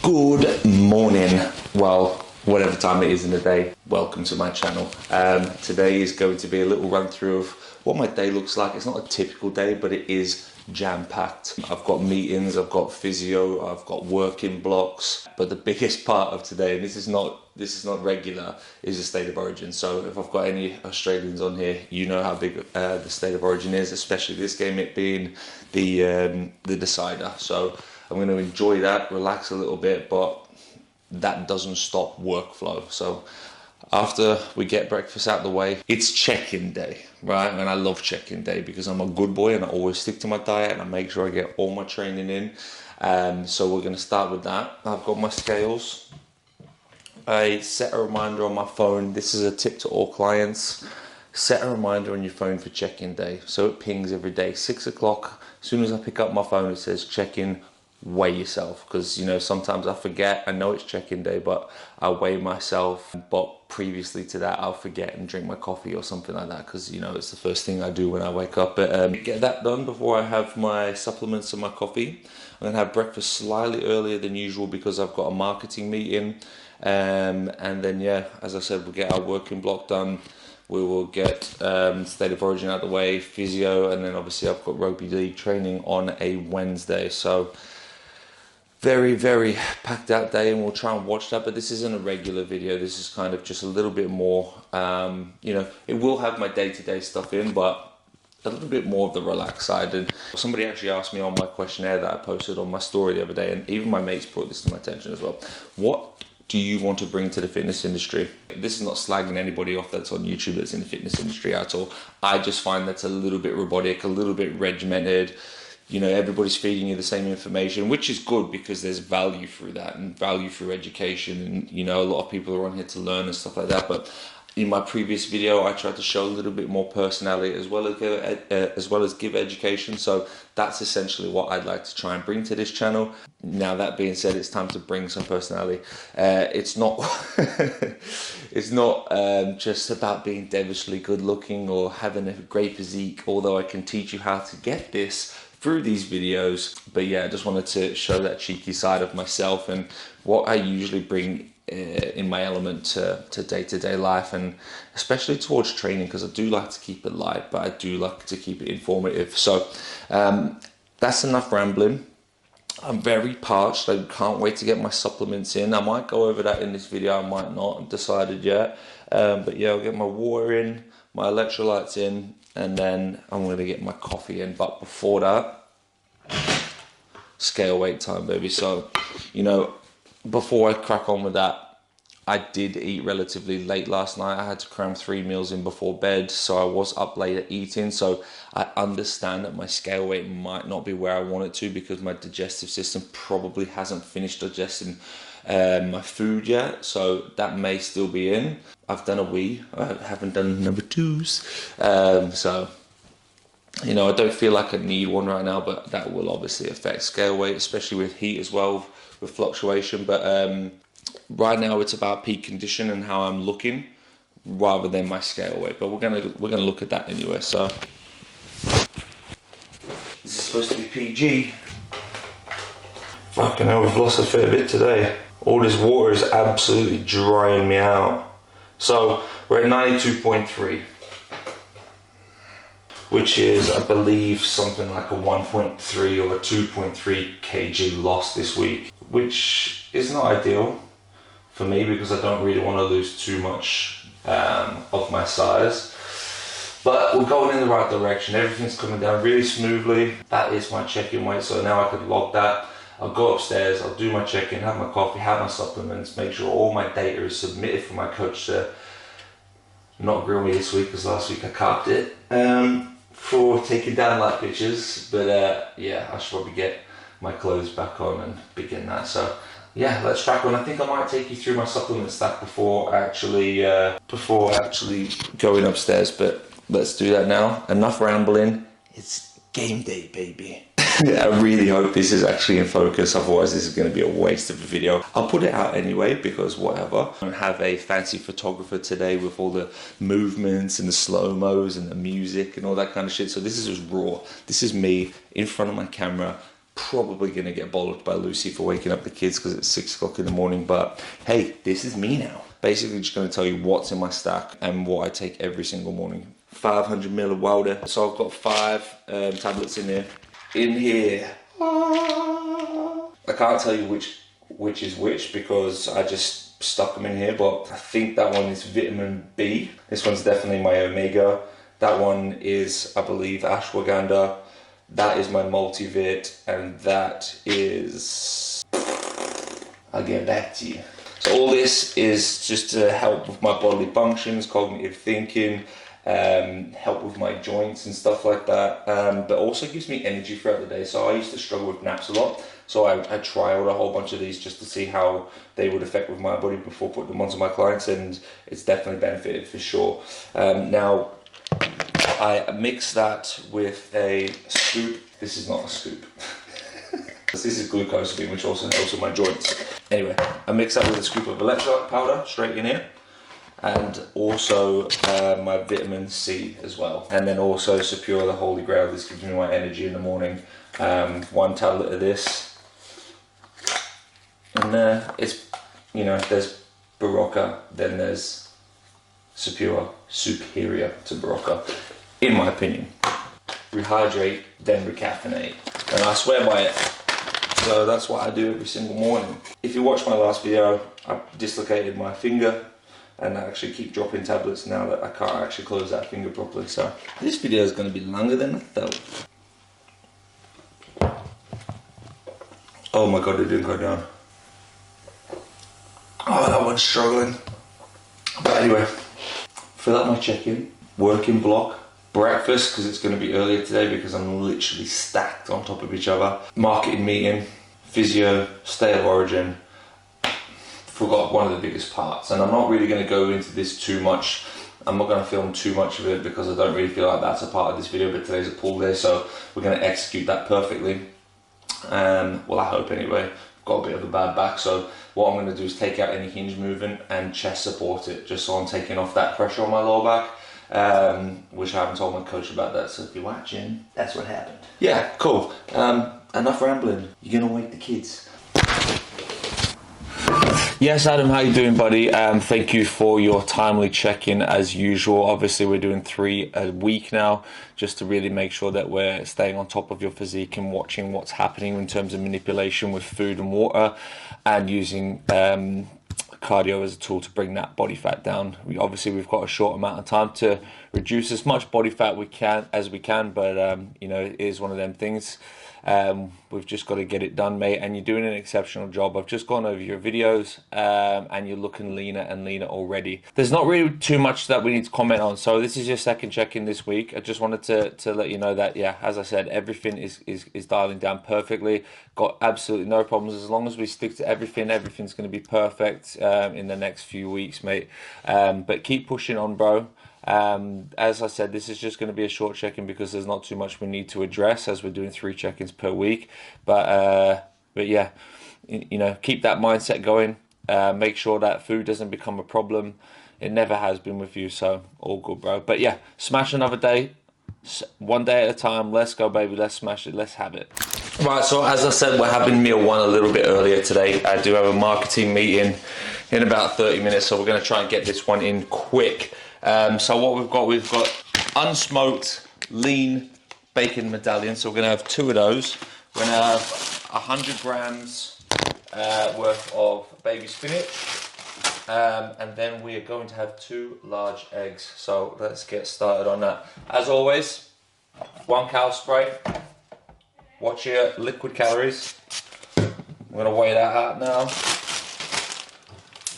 Good morning, well, whatever time it is in the day, welcome to my channel. Today is going to be a little run through of what my day looks like. It's not a typical day, but it is jam-packed. I've got meetings, I've got physio, I've got working blocks, but the biggest part of today, and this is not regular, is the State of Origin. So if I've got any Australians on here, you know how big the State of Origin is, especially this game, it being the decider. So I'm going to enjoy that, relax a little bit, but that doesn't stop workflow. So after we get breakfast out the way, it's check-in day, right? And I love check-in day because I'm a good boy and I always stick to my diet and I make sure I get all my training in. So we're going to start with that. I've got my scales. I set a reminder on my phone. This is a tip to all clients. Set a reminder on your phone for check-in day. So it pings every day, 6 o'clock. As soon as I pick up my phone, it says check-in. Weigh yourself, because sometimes I forget. I know it's check-in day, but I weigh myself. But previously to that, I'll forget and drink my coffee or something like that, because it's the first thing I do when I wake up. But get that done before I have my supplements and my coffee. I'm gonna have breakfast slightly earlier than usual because I've got a marketing meeting, and then as I said, we'll get our working block done. We will get State of Origin out of the way, physio, and then obviously I've got rugby league training on a Wednesday. So very, very packed out day, and we'll try and watch that. But this isn't a regular video. This is kind of just a little bit more, it will have my day-to-day stuff in, but a little bit more of the relaxed side. And somebody actually asked me on my questionnaire that I posted on my story the other day, and even my mates brought this to my attention as well. What do you want to bring to the fitness industry? This is not slagging anybody off that's on YouTube that's in the fitness industry at all. I just find that's a little bit robotic, a little bit regimented. Everybody's feeding you the same information, which is good because there's value through that and value through education. And, a lot of people are on here to learn and stuff like that. But in my previous video, I tried to show a little bit more personality as well as give education. So that's essentially what I'd like to try and bring to this channel. Now, that being said, it's time to bring some personality. It's not it's not just about being devilishly good looking or having a great physique, although I can teach you how to get this through these videos. But I just wanted to show that cheeky side of myself and what I usually bring in my element to day-to-day life, and especially towards training, because I do like to keep it light, but I do like to keep it informative. So that's enough rambling. I'm very parched. I can't wait to get my supplements in. I might go over that in this video, I might not. I've decided yet. But I'll get my water in, my electrolytes in, and then I'm going to get my coffee in. But before that, scale weight time, baby. So, before I crack on with that, I did eat relatively late last night. I had to cram 3 meals in before bed, so I was up later eating. So I understand that my scale weight might not be where I want it to, because my digestive system probably hasn't finished digesting my food yet, so that may still be in. I've done a wee, I haven't done number twos, so I don't feel like I need one right now, but that will obviously affect scale weight, especially with heat as well, with fluctuation. But right now it's about peak condition and how I'm looking rather than my scale weight, but we're gonna look at that anyway. So this is supposed to be PG. Fucking hell, we've lost a fair bit today. All this water is absolutely drying me out. So we're at 92.3, which is, I believe, something like a 1.3 or a 2.3 kg loss this week, which is not ideal for me because I don't really want to lose too much of my size. But we're going in the right direction. Everything's coming down really smoothly. That is my check-in weight, so now I can log that. I'll go upstairs, I'll do my check-in, have my coffee, have my supplements, make sure all my data is submitted for my coach to not grill me this week, because last week I carved it for taking down light pictures. But I should probably get my clothes back on and begin that. So let's crack on. I think I might take you through my supplement stack before actually going upstairs, but let's do that now. Enough rambling. It's game day, baby. I really hope this is actually in focus, otherwise this is going to be a waste of a video. I'll put it out anyway, because whatever. I don't have a fancy photographer today with all the movements and the slow-mos and the music and all that kind of shit, so this is just raw. This is me in front of my camera probably going to get bollocked by Lucy for waking up the kids because it's 6 o'clock in the morning. But hey, this is me now. Basically just going to tell you what's in my stack and what I take every single morning. 500 ml of water. So I've got 5 tablets in here. In here. I can't tell you which is which because I just stuck them in here, but I think that one is vitamin B. This one's definitely my omega. That one is, I believe, ashwagandha. That is my multivit, and that is... I'll get back to you. So all this is just to help with my bodily functions, cognitive thinking, help with my joints and stuff like that, but also gives me energy throughout the day. So I used to struggle with naps a lot, so I trialed a whole bunch of these just to see how they would affect with my body before putting them onto my clients, and it's definitely benefited for sure. Now I mix that with a scoop. This is not a scoop. This is glucosamine, which also helps with my joints. Anyway, I mix that with a scoop of electrolyte powder straight in here, and also my vitamin C as well. And then also Secure, the Holy Grail. This gives me my energy in the morning. 1 tablet of this. And it's, you know, there's Barocca, then there's Secure, superior to Barocca, in my opinion. Rehydrate, then recaffeinate. And I swear by it. So that's what I do every single morning. If you watched my last video, I dislocated my finger, and I actually keep dropping tablets now that I can't actually close that finger properly. So this video is going to be longer than I thought. Oh my god, it didn't go down. Oh, that one's struggling. But anyway, fill out my check-in, working block, breakfast, because it's going to be earlier today because I'm literally stacked on top of each other. Marketing meeting, physio, state of origin. Forgot one of the biggest parts, and I'm not really going to go into this too much. I'm not going to film too much of it because I don't really feel like that's a part of this video, but today's a pull day, so we're going to execute that perfectly. Well, I hope anyway. I've got a bit of a bad back, so what I'm going to do is take out any hinge movement and chest support it, just so I'm taking off that pressure on my lower back. Which I haven't told my coach about that, so if you're watching, that's what happened. Yeah, cool. Enough rambling. You're gonna wake the kids. Yes, Adam, how you doing, buddy? Thank you for your timely check-in as usual. Obviously, we're doing 3 a week now, just to really make sure that we're staying on top of your physique and watching what's happening in terms of manipulation with food and water, and using cardio as a tool to bring that body fat down. We've got a short amount of time to reduce as much body fat we can, but you know, it is one of them things. We've just got to get it done, mate, and you're doing an exceptional job. I've just gone over your videos, and you're looking leaner and leaner already. There's not really too much that we need to comment on, so this is your second check-in this week. I just wanted to let you know that, yeah, as I said, everything is dialing down perfectly. Got absolutely no problems. As long as we stick to everything's going to be perfect in the next few weeks, mate. But keep pushing on, bro. As I said, this is just going to be a short check-in because there's not too much we need to address, as we're doing 3 check-ins per week. But yeah, you know, keep that mindset going. Make sure that food doesn't become a problem. It never has been with you, so all good, bro. But yeah, smash another day, one day at a time. Let's go, baby. Let's smash it. Let's have it. Right, so as I said, we're having meal 1 a little bit earlier today. I do have a marketing meeting in about 30 minutes, so we're going to try and get this one in quick. So what we've got unsmoked lean bacon medallions. So we're going to have 2 of those. We're going to have 100 grams worth of baby spinach, and then we are going to have 2 large eggs. So let's get started on that. As always, 1 cow spray. Watch your liquid calories. I'm going to weigh that out now.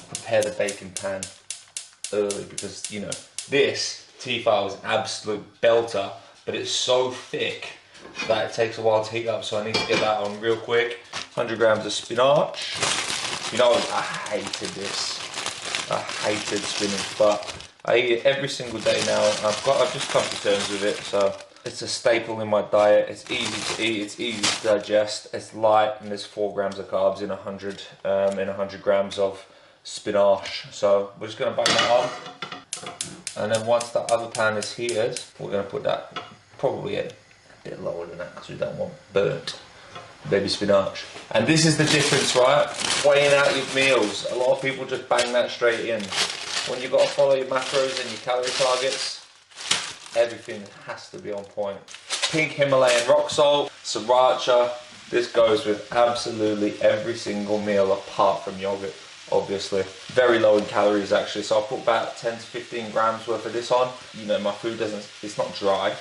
Prepare the bacon pan early because, you know, this T-file is an absolute belter, but it's so thick that it takes a while to heat up, so I need to get that on real quick. 100 grams of spinach. You know, I hated this. I hated spinach, but I eat it every single day now. I've just come to terms with it, so it's a staple in my diet. It's easy to eat, it's easy to digest, it's light, and there's 4 grams of carbs in 100 grams of spinach. So we're just going to bang that on, and then once that other pan is heated, we're going to put that probably a bit lower than that because we don't want burnt. baby spinach. And this is the difference, right? Weighing out your meals. A lot of people just bang that straight in. When you've got to follow your macros and your calorie targets, everything has to be on point. Pink Himalayan rock salt, sriracha. This goes with absolutely every single meal apart from yogurt, obviously. Very low in calories actually, so I'll put about 10 to 15 grams worth of this on. You know, my food it's not dry,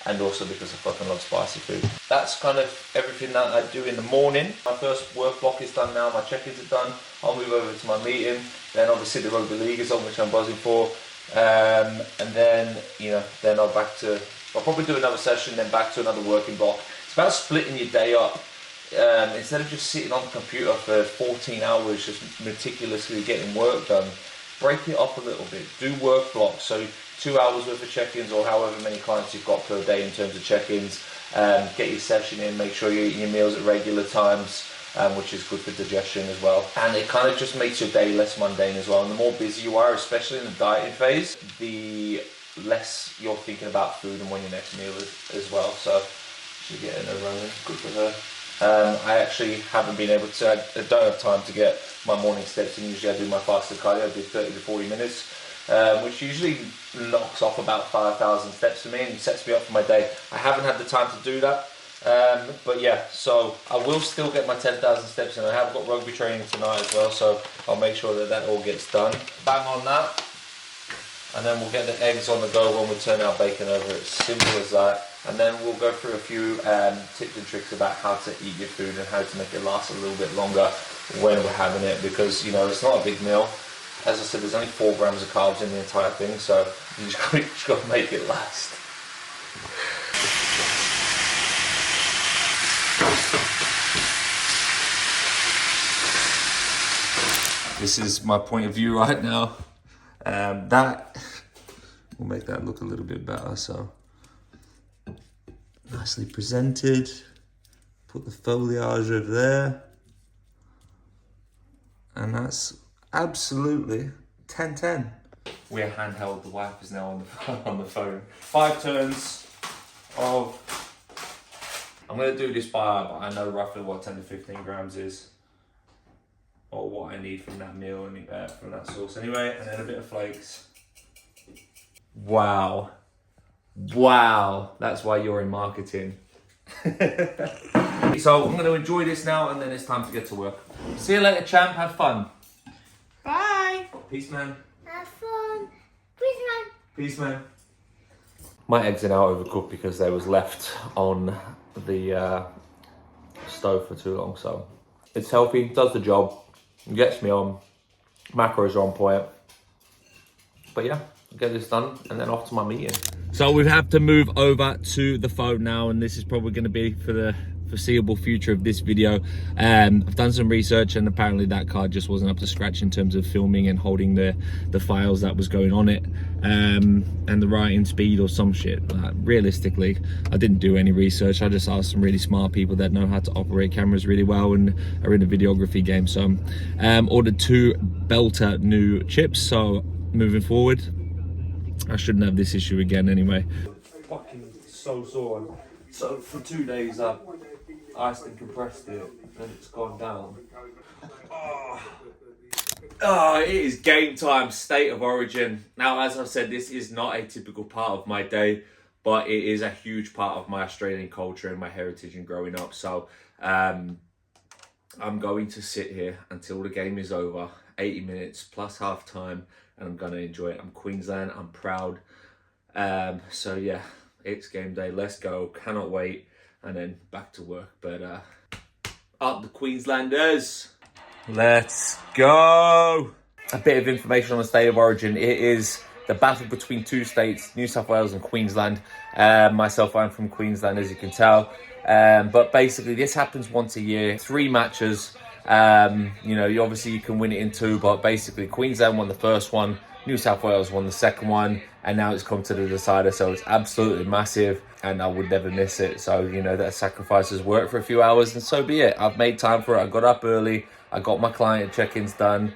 and also because I fucking love spicy food. That's kind of everything that I do in the morning. My first work block is done now, my check-ins are done. I'll move over to my meeting. Then obviously the rugby league is on, which I'm buzzing for. And then, you know, then I'll probably do another session, then back to another working block. It's about splitting your day up. Instead of just sitting on the computer for 14 hours just meticulously getting work done, break it up a little bit. Do work blocks, so 2 hours worth of check-ins or however many clients you've got per day in terms of check-ins. Get your session in, make sure you're eating your meals at regular times, which is good for digestion as well. And it kind of just makes your day less mundane as well. And the more busy you are, especially in the dieting phase, the less you're thinking about food and when your next meal is as well. So she's getting her running, good for her. I actually haven't been able to, I don't have time to get my morning steps in. Usually I do my fasted cardio, I do 30 to 40 minutes, which usually knocks off about 5,000 steps for me and sets me up for my day. I haven't had the time to do that, but yeah, so I will still get my 10,000 steps in. I have got rugby training tonight as well, so I'll make sure that that all gets done. Bang on that, and then we'll get the eggs on the go when we turn our bacon over. It's simple as that. And then we'll go through a few tips and tricks about how to eat your food and how to make it last a little bit longer when we're having it, because, you know, it's not a big meal. As I said, there's only 4 grams of carbs in the entire thing, so you just got to make it last. This is my point of view right now. That will make that look a little bit better, so. Nicely presented. Put the foliage over there. And that's absolutely 10-10. We're handheld, the wife is now on the phone. 5 turns of, I'm gonna do this by eye, but I know roughly what 10 to 15 grams is, or what I need from that meal and from that sauce anyway, and then a bit of flakes. Wow. Wow, that's why you're in marketing. So I'm going to enjoy this now, and then it's time to get to work. See you later, champ. Have fun. Bye. Peace, man. Have fun. Peace, man. Peace, man. My eggs are now overcooked because they was left on the stove for too long. So it's healthy, does the job, gets me on. Macros are on point. But yeah, get this done and then off to my meeting. So we have to move over to the phone now, and this is probably going to be for the foreseeable future of this video. I've done some research, and apparently that card just wasn't up to scratch in terms of filming and holding the files that was going on it, and the writing speed or some shit. Realistically, I didn't do any research. I just asked some really smart people that know how to operate cameras really well and are in the videography game. So ordered 2 belter new chips, so moving forward I shouldn't have this issue again anyway. Fucking so sore. So for 2 days I've iced and compressed it and it's gone down. Oh, it is game time, State of Origin. Now, as I've said, this is not a typical part of my day, but it is a huge part of my Australian culture and my heritage and growing up. So I'm going to sit here until the game is over, 80 minutes plus half time, and I'm going to enjoy it. I'm Queensland, I'm proud. So yeah, it's game day, let's go, cannot wait, and then back to work. But up the Queenslanders, let's go. A bit of information on the State of Origin. It is the battle between 2 states, New South Wales and Queensland. Myself, I'm from Queensland, as you can tell. But basically, this happens once a year, 3 matches. You know, you can win it in 2, but basically Queensland won the first one, New South Wales won the second one, and now it's come to the decider. So it's absolutely massive, and I would never miss it. So, you know, that sacrifices work for a few hours, and so be it. I've made time for it. I got up early, I got my client check-ins done,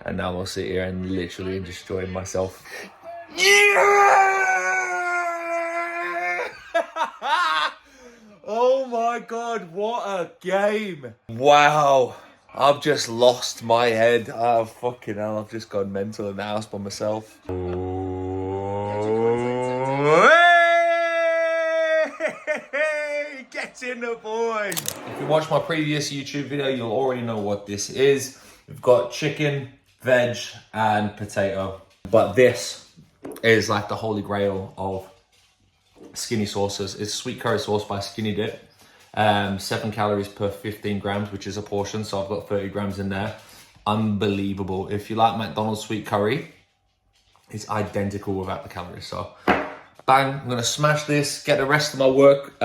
and now I'll sit here and literally just enjoy myself. Yeah! Oh my God, what a game. Wow. I've just lost my head. Oh, fucking hell, I've just gone mental in the house by myself. Hey, get in the boys. If you watch my previous YouTube video, you'll already know what this is. We've got chicken, veg, and potato. But this is like the holy grail of skinny sauces. It's sweet curry sauce by Skinny Dip. 7 calories per 15 grams, which is a portion. So I've got 30 grams in there. Unbelievable. If you like McDonald's sweet curry, it's identical without the calories. So bang, I'm gonna smash this, get the rest of my work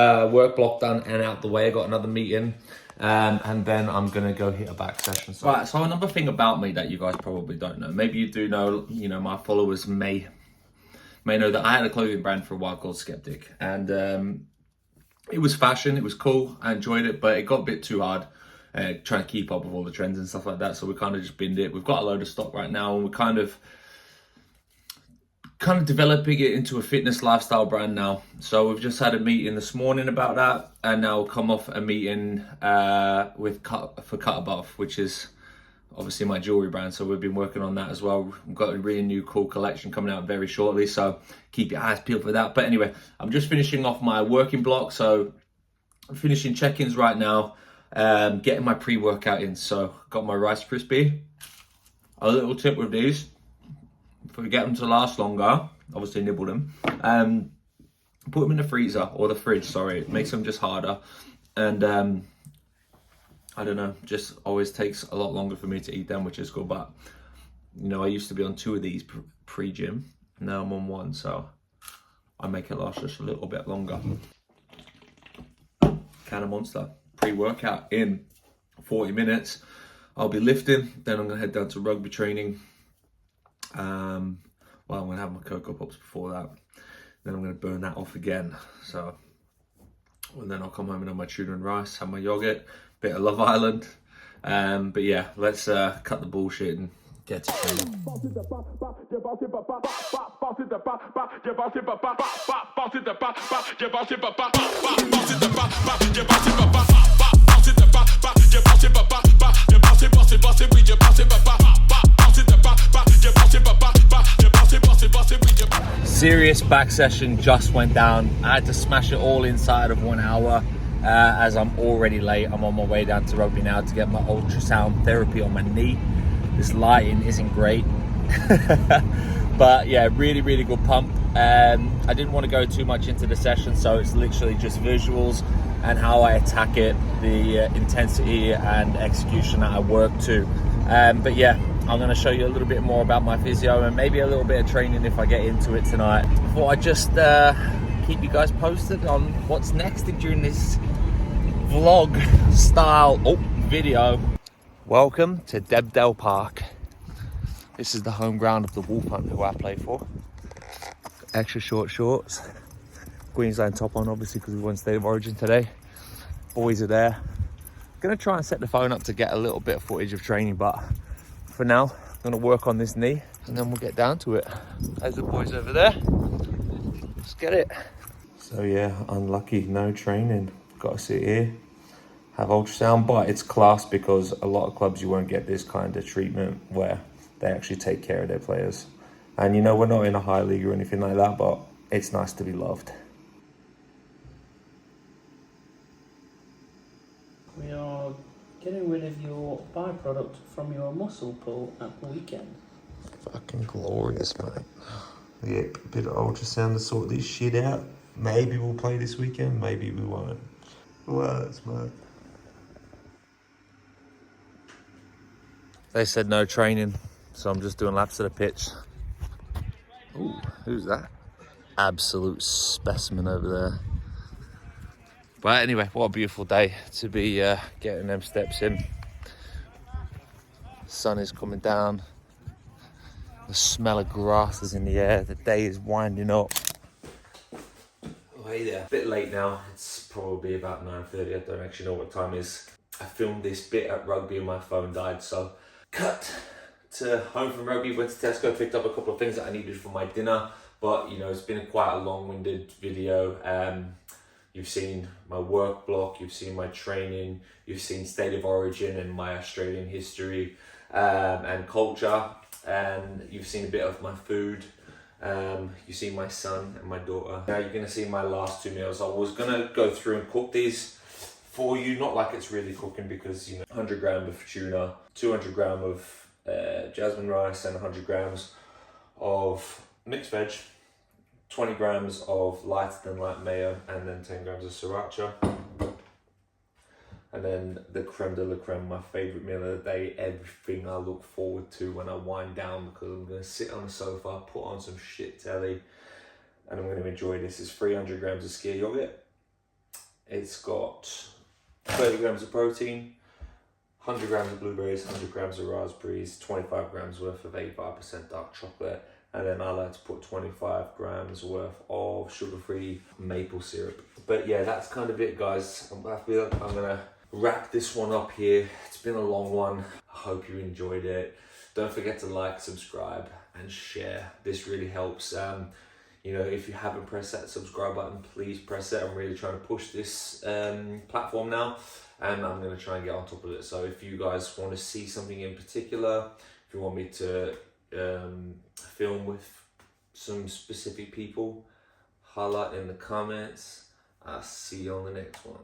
block done and out the way. I got another meeting. And then I'm gonna go hit a back session. So. Right, so another thing about me that you guys probably don't know. Maybe you do know, my followers may know that I had a clothing brand for a while called Skeptic. And it was fashion, it was cool, I enjoyed it, but it got a bit too hard trying to keep up with all the trends and stuff like that. So we kind of just binned it. We've got a load of stock right now, and we're kind of developing it into a fitness lifestyle brand now. So we've just had a meeting this morning about that, and now we'll come off a meeting for Cut Above, which is obviously my jewelry brand. So we've been working on that as well. We've got a really new cool collection coming out very shortly, so keep your eyes peeled for that. But anyway, I'm just finishing off my working block, so I'm finishing check-ins right now, getting my pre-workout in. So got my Rice Krispie. A little tip with these, if we get them to last longer, obviously nibble them, put them in the freezer or the fridge, sorry. It makes them just harder. And I don't know, just always takes a lot longer for me to eat them, which is cool. But, I used to be on 2 of these pre-gym. Now I'm on 1, so I make it last just a little bit longer. Can of Monster, pre-workout in 40 minutes. I'll be lifting, then I'm gonna head down to rugby training. I'm gonna have my Cocoa Pops before that. Then I'm gonna burn that off again. So, and then I'll come home and have my tuna and rice, have my yogurt, bit of Love Island. But yeah, let's cut the bullshit and get to training. Serious back session just went down. I had to smash it all inside of 1 hour. As I'm already late, I'm on my way down to rugby now to get my ultrasound therapy on my knee. This lighting isn't great. But yeah, really, really good pump. I didn't want to go too much into the session, so it's literally just visuals and how I attack it, the intensity and execution that I work to. But yeah, I'm going to show you a little bit more about my physio and maybe a little bit of training if I get into it tonight. I thought I'd just keep you guys posted on what's next during this vlog style video. Welcome to Debdale Park. This is the home ground of the Wolf Hunt, who I play for. Extra short shorts, Queensland top on, obviously, because we won State of Origin today. Boys are there. Gonna try and set the phone up to get a little bit of footage of training, but for now, I'm gonna work on this knee and then we'll get down to it. There's the boys over there. Let's get it. So yeah, unlucky, no training. Got to sit here, have ultrasound, but it's class because a lot of clubs you won't get this kind of treatment where they actually take care of their players. And we're not in a high league or anything like that, but it's nice to be loved. We are getting rid of your byproduct from your muscle pull at the weekend. Fucking glorious, mate. Yep, a bit of ultrasound to sort this shit out. Maybe we'll play this weekend, maybe we won't. Wow, that's mad. They said no training, so I'm just doing laps of the pitch. Ooh, who's that? Absolute specimen over there. But anyway, what a beautiful day to be getting them steps in. The sun is coming down. The smell of grass is in the air. The day is winding up. Oh, hey there. A bit late now. It's probably about 9:30. I don't actually know what time it is. I filmed this bit at rugby and my phone died, so cut to home from rugby, went to Tesco, picked up a couple of things that I needed for my dinner, but it's been quite a long-winded video. You've seen my work block, you've seen my training, you've seen state of origin and my Australian history and culture, and you've seen a bit of my food. You've seen my son and my daughter. Now you're going to see my last 2 meals. I was going to go through and cook these for you, not like it's really cooking, because 100 grams of tuna, 200 grams of jasmine rice, and 100 grams of mixed veg, 20 grams of lighter than light mayo, and then 10 grams of sriracha. And then the creme de la creme, my favourite meal of the day, everything I look forward to when I wind down, because I'm going to sit on the sofa, put on some shit telly, and I'm going to enjoy this. It's 300 grams of skyr yogurt. It's got 30 grams of protein, 100 grams of blueberries, 100 grams of raspberries, 25 grams worth of 85% dark chocolate, and then I like to put 25 grams worth of sugar-free maple syrup. But yeah, that's kind of it, guys. I feel like I'm gonna wrap this one up here. It's been a long one. I hope you enjoyed it. Don't forget to like, subscribe, and share. This really helps. If you haven't pressed that subscribe button, please press it. I'm really trying to push this platform now, and I'm going to try and get on top of it. So if you guys want to see something in particular, if you want me to film with some specific people, highlight in the comments. I'll see you on the next one.